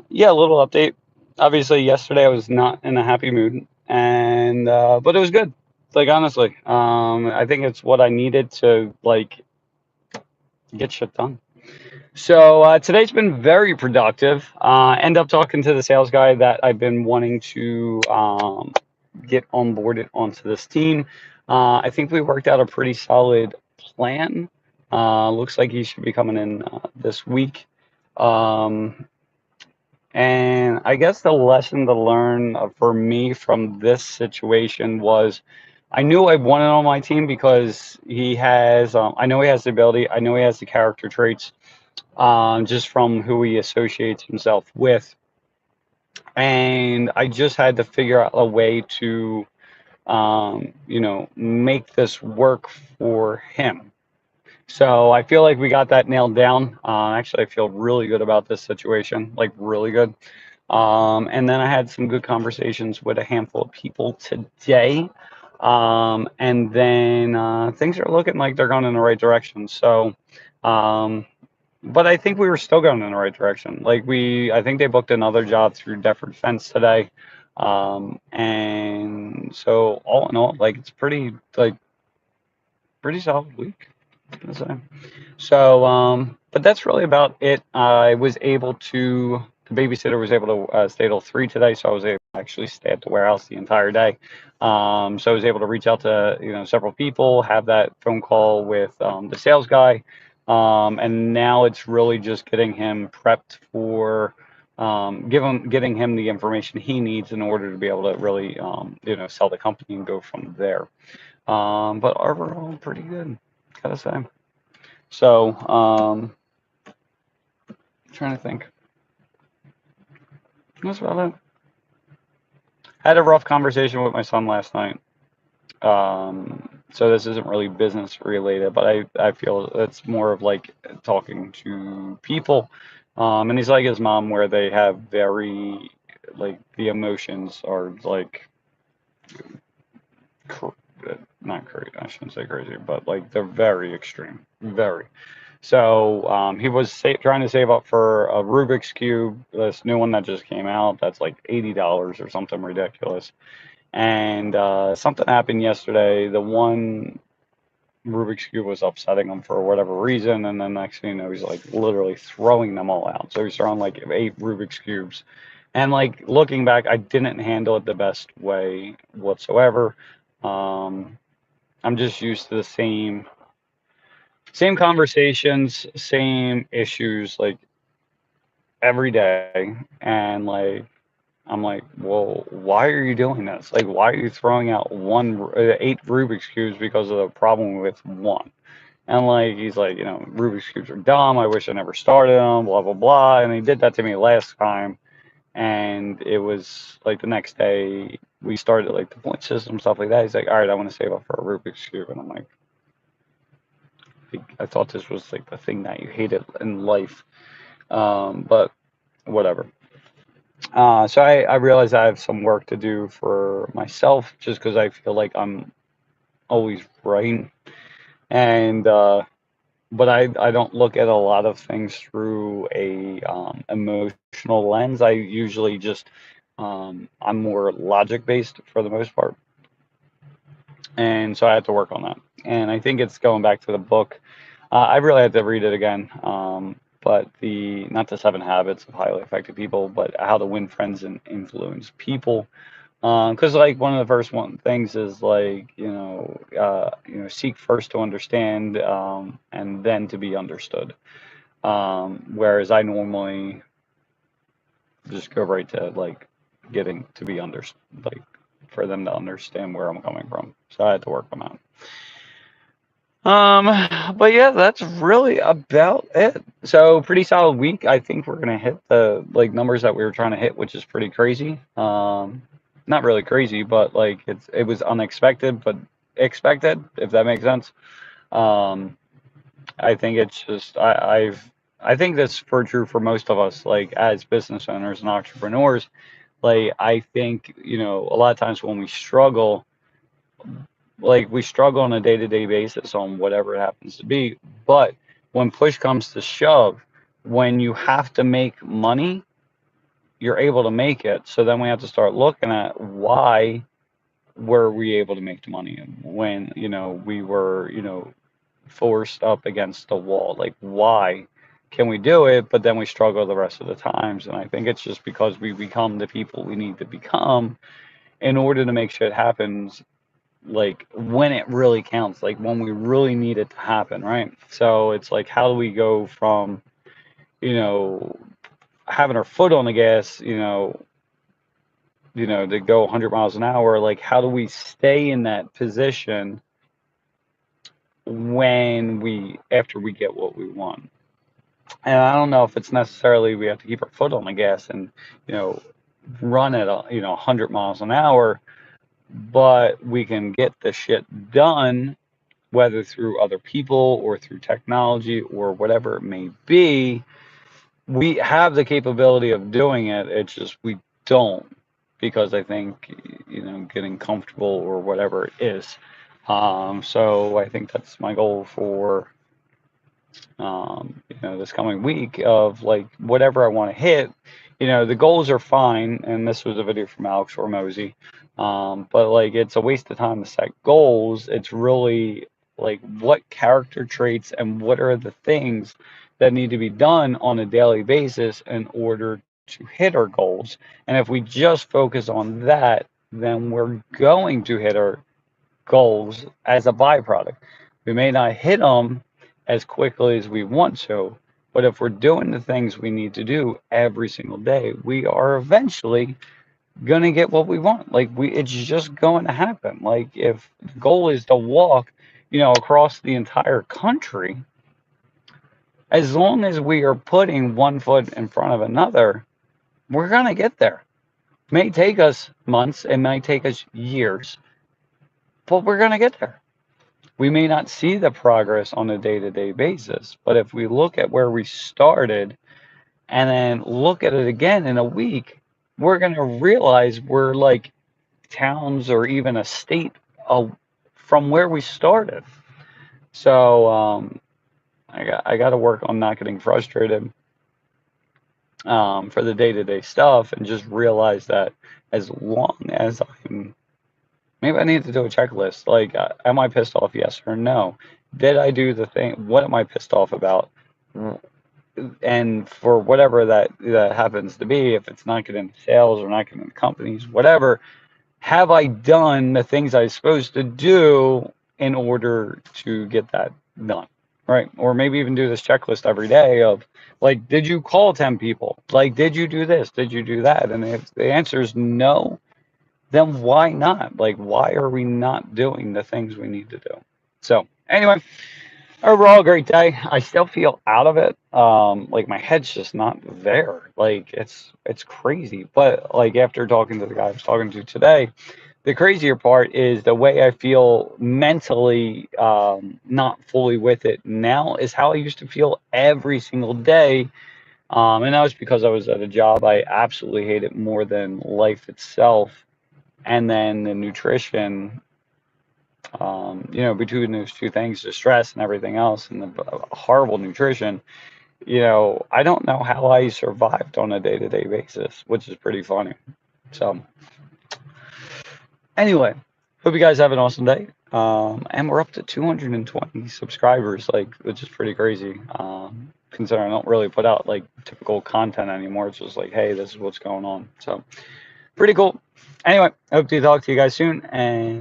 Yeah, a little update. Obviously, yesterday I was not in a happy mood, and but it was good. Like honestly, I think it's what I needed to like get shit done. So today's been very productive. End up talking to the sales guy that I've been wanting to get onboarded onto this team. I think we worked out a pretty solid plan. Looks like he should be coming in this week. Um, And I guess the lesson to learn for me from this situation was I knew I wanted on my team because I know he has the ability, I know he has the character traits, just from who he associates himself with. And I just had to figure out a way to, make this work for him. So I feel like we got that nailed down. Actually, I feel really good about this situation, like really good. And then I had some good conversations with a handful of people today. And then things are looking like they're going in the right direction. So, um, but I think we were still going in the right direction. I think they booked another job through Defford Fence today. And so all in all, like it's pretty solid week. I'd say. So, but that's really about it. I was able to, the babysitter was able to stay till 3 today, so I was able to actually stay at the warehouse the entire day. So I was able to reach out to, several people, have that phone call with the sales guy. And now it's really just getting him prepped for, getting him the information he needs in order to be able to really, sell the company and go from there. But overall, pretty good, gotta say. So, trying to think. That's about it. Had a rough conversation with my son last night. So this isn't really business related, but I feel it's more of like talking to people. And he's like his mom, where they have very, like, the emotions are like, cr- not crazy, I shouldn't say crazy, but like they're very extreme. Very. So he was trying to save up for a Rubik's Cube, this new one that just came out. That's like $80 or something ridiculous. And something happened yesterday. The one Rubik's Cube was upsetting him for whatever reason. And then next thing you know, he's like literally throwing them all out. So he's throwing like 8 Rubik's Cubes. And like looking back, I didn't handle it the best way whatsoever. Um, I'm just used to the same conversations, same issues, like every day. And like, I'm like, well, why are you doing this? Like, why are you throwing out 8 Rubik's Cubes because of the problem with one? And like, he's like, Rubik's Cubes are dumb. I wish I never started them, blah, blah, blah. And he did that to me last time. And it was like the next day we started like the point system, stuff like that. He's like, all right, I want to save up for a Rubik's Cube. And I'm like, I thought this was like the thing that you hated in life. But whatever. So I realize I have some work to do for myself just because I feel like I'm always right. And, but I don't look at a lot of things through a emotional lens. I usually just, I'm more logic based for the most part. And so I have to work on that. And I think it's going back to the book. I really had to read it again. But not the 7 habits of highly effective people, but how to win friends and influence people. Because like one of the first one things is like, seek first to understand, and then to be understood. Whereas I normally just go right to like getting to be understood, like for them to understand where I'm coming from. So I had to work on that. But yeah, that's really about it. So pretty solid week. I think we're gonna hit the like numbers that we were trying to hit, which is pretty crazy. Not really crazy, but like it was unexpected, but expected, if that makes sense. Um, I think it's just I think that's for true for most of us, like as business owners and entrepreneurs. Like I think, a lot of times when we struggle, like we struggle on a day-to-day basis on whatever it happens to be, but when push comes to shove, when you have to make money, you're able to make it. So then we have to start looking at why were we able to make the money when, we were, forced up against the wall. Like, why can we do it, but then we struggle the rest of the times? And I think it's just because we become the people we need to become in order to make shit happens, like when it really counts, like when we really need it to happen, right? So it's like, how do we go from, you know, having our foot on the gas, to go 100 miles an hour? Like, how do we stay in that position when after we get what we want? And I don't know if it's necessarily we have to keep our foot on the gas and, you know, run at 100 miles an hour, but we can get the shit done, whether through other people or through technology or whatever it may be. We have the capability of doing it. It's just we don't, because I think, getting comfortable or whatever it is. So I think that's my goal for this coming week, of like whatever I want to hit. The goals are fine, and this was a video from Alex Hormozy. But like, it's a waste of time to set goals. It's really like, what character traits and what are the things that need to be done on a daily basis in order to hit our goals. And if we just focus on that, then we're going to hit our goals as a byproduct. We may not hit them as quickly as we want to, but if we're doing the things we need to do every single day, we are eventually gonna get what we want. Like, it's just going to happen. Like, if the goal is to walk, across the entire country, as long as we are putting one foot in front of another, we're gonna get there. It may take us months, it may take us years, but we're gonna get there. We may not see the progress on a day-to-day basis, but if we look at where we started and then look at it again in a week, we're going to realize we're like towns or even a state from where we started. So I got to work on not getting frustrated for the day-to-day stuff, and just realize that as long as maybe I need to do a checklist. Like, am I pissed off? Yes or no? Did I do the thing? What am I pissed off about? And for whatever that happens to be, if it's not getting sales or not getting companies, whatever, have I done the things I was supposed to do in order to get that done? Right? Or maybe even do this checklist every day of, like, did you call 10 people? Like, did you do this? Did you do that? And if the answer is no, then why not? Like, why are we not doing the things we need to do? So anyway, overall, great day. I still feel out of it. Like, my head's just not there. Like, it's crazy. But like, after talking to the guy I was talking to today, the crazier part is the way I feel mentally, not fully with it now, is how I used to feel every single day. And that was because I was at a job I absolutely hated more than life itself. And then the nutrition, between those two things, the stress and everything else, and the horrible nutrition, I don't know how I survived on a day-to-day basis, which is pretty funny. So anyway, hope you guys have an awesome day. And we're up to 220 subscribers, like, which is pretty crazy. Considering I don't really put out like typical content anymore. It's just like, hey, this is what's going on. So pretty cool. Anyway, I hope to talk to you guys soon, and